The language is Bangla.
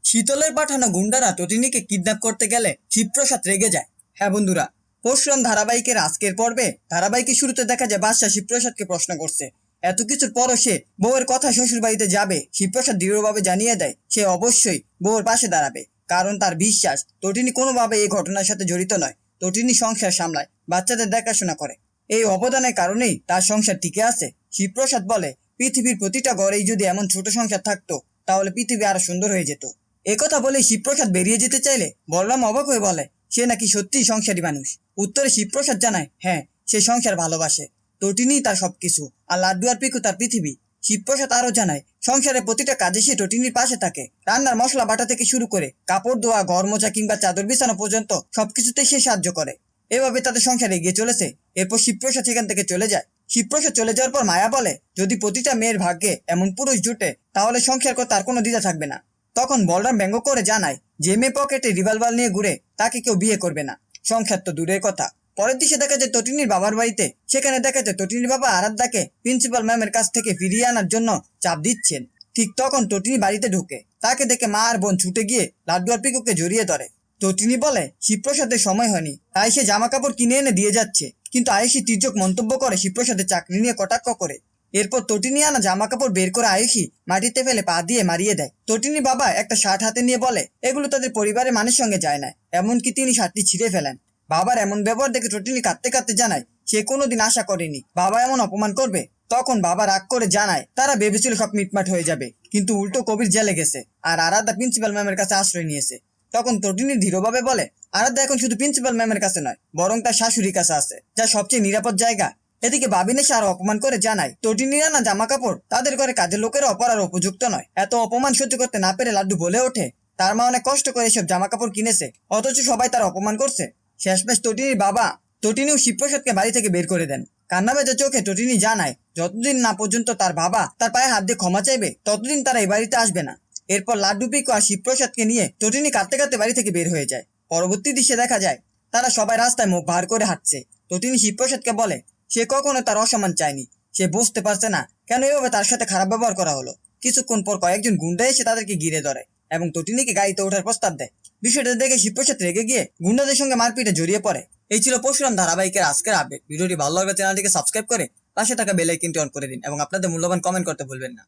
শীতলের পাঠানো গুন্ডারা তটিনীকে কিডন্যাপ করতে গেলে শিবপ্রসাদ রেগে যায়। হ্যাঁ বন্ধুরা, পরশুরাম ধারাবাহিকের আজকের পর্বে ধারাবাহিকের শুরুতে দেখা যায় বাদশাহ শিবপ্রসাদকে প্রশ্ন করছে। এত কিছুর পরও সে বউয়ের কথা শ্বশুর বাড়িতে যাবে। শিবপ্রসাদ দৃঢ়ভাবে জানিয়ে দেয় সে অবশ্যই বউয়ের পাশে দাঁড়াবে, কারণ তার বিশ্বাস তটিনী কোনোভাবে এই ঘটনার সাথে জড়িত নয়। তটিনী সংসার সামলায়, বাচ্চাদের দেখাশোনা করে, এই অবদানের কারণেই তার সংসার টিকে আছে। শিবপ্রসাদ বলে, পৃথিবীর প্রতিটা ঘরেই যদি এমন ছোট সংসার থাকতো তাহলে পৃথিবী আরো সুন্দর হয়ে যেত। একথা বলে শিবপ্রসাদ বেরিয়ে যেতে চাইলে বলরাম অবাক হয়ে বলে সে নাকি সত্যিই সংসারী মানুষ। উত্তরে শিবপ্রসাদ জানায় হ্যাঁ, সে সংসার ভালোবাসে, তটিনী তার সবকিছু, আর লাড্ডু আর পিকু তার পৃথিবী। শিবপ্রসাদ আরো জানায় সংসারের প্রতিটা কাজে সে তটিনীর পাশে থাকে। রান্নার মশলা বাটা থেকে শুরু করে কাপড় ধোয়া, ঘর মোছা কিংবা চাদর বিছানো পর্যন্ত সবকিছুতেই সে সাহায্য করে। এভাবে তাদের সংসার এগিয়ে চলেছে। এরপর শিবপ্রসাদ সেখান থেকে চলে যায়। শিবপ্রসাদ চলে যাওয়ার পর মায়া বলে যদি প্রতিটা মেয়ের ভাগ্যে এমন পুরুষ জুটে তাহলে সংসার করতে আর কোনো দ্বিধা থাকবে না। তখন বলরাম ব্যঙ্গ করে জানায় যে মেয়ে পকেটে রিভলভার নিয়ে ঘুরে তাকে কেউ বিয়ে করবে না, সংসার তো দূরের কথা। পরের দিকে দেখা যায় তটিনীর বাবার বাড়িতে। সেখানে দেখা যায় তটিনীর বাবা আরাধ্যাকে প্রিন্সিপাল ম্যামের কাছ থেকে ফিরিয়ে আনার জন্য চাপ দিচ্ছেন। ঠিক তখন তটিনী বাড়িতে ঢুকে, তাকে দেখে মা আর বোন ছুটে গিয়ে লাড্ডু আর পিকুকে জড়িয়ে ধরে। তটিনী বলে শিবপ্রসাদের সময় হয়নি, তাই সে জামা কাপড় কিনে এনে দিয়ে যাচ্ছে। কিন্তু আয়ুষী তির্যক মন্তব্য করে শিবপ্রসাদের চাকরি নিয়ে কটাক্ষ করে। এরপর তটিনী আনা জামা কাপড় বের করে আয়ুষী মাটিতে ফেলে পা দিয়ে মারিয়ে দেয়। তটিনীর বাবা একটা শার্ট হাতে নিয়ে বলে এগুলো তাদের পরিবারের মানুষের সঙ্গে যায় না, এমনকি তিনি শার্টটি ছিঁড়ে ফেলেন। বাবার এমন ব্যবহার দেখে তটিনী কাঁদতে কাঁদতে জানায় সে কোনোদিন আশা করেনি বাবা এমন অপমান করবে। তখন বাবা রাগ করে জানায় তারা ভেবেছিল সব মিটমাট হয়ে যাবে, কিন্তু উল্টো কবির জেলে গেছে আর আরাধ্যা প্রিন্সিপাল ম্যামের কাছে আশ্রয় নিয়েছে। তখন তটিনী দৃঢ়ভাবে বলে আরাধ্যা এখন শুধু প্রিন্সিপাল ম্যামের কাছে নয়, বরং তার শাশুড়ির কাছে আছে, যা সবচেয়ে নিরাপদ জায়গা। এদিকে বাবিনেশা আরো অপমান করে জানায় তটিনীর আনা জামা কাপড় তাদের ঘরে কাজের লোকেরা অপরার উপযুক্ত নয়। এত অপমান সহ্য করতে না পেরে লাড্ডু বলে ওঠে তার মা অনেক কষ্ট করে এসব জামা কাপড় কিনেছে, অথচ সবাই তার অপমান করছে। শেষমেশ তটিনীর বাবা তটিনী ও শিবপ্রসাদকে বাড়ি থেকে বের করে দেন। কান্না ভেজা চোখে তটিনী জানায় যতদিন না পর্যন্ত তার বাবা তার পায়ে হাত দিয়ে ক্ষমা চাইবে ততদিন তারা এই বাড়িতে আসবে না। এরপর লাড্ডু, পিকু আর শিবপ্রসাদকে নিয়ে তটিনী কাঁদতে কাঁদতে বাড়ি থেকে বের হয়ে যায়। পরবর্তী দৃশ্যে দেখা যায় তারা সবাই রাস্তায় মুখ ভার করে হাঁটছে। তটিনী শিবপ্রসাদকে বলে সে কখনো তার অসম্মান চায়নি, সে বুঝতে পারছে না কেন এভাবে তার সাথে খারাপ ব্যবহার করা হলো। কিছুক্ষণ পর কয়েকজন গুন্ডা এসে তাদেরকে ঘিরে ধরে এবং তটিনীকে গাড়িতে ওঠার প্রস্তাব দেয়। বিষয়টা দেখে শিবপ্রসাদ রেগে গিয়ে গুন্ডাদের সঙ্গে মারপিটে জড়িয়ে পড়ে। এই ছিল পরশুরাম ধারাবাহিকের আজকের আপডেট। ভিডিওটি ভালো লাগলে চ্যানেলটিকে সাবস্ক্রাইব করে পাশে থাকা বেল আইকনটি অন করে দিন এবং আপনাদের মূল্যবান কমেন্ট করতে ভুলবেন না।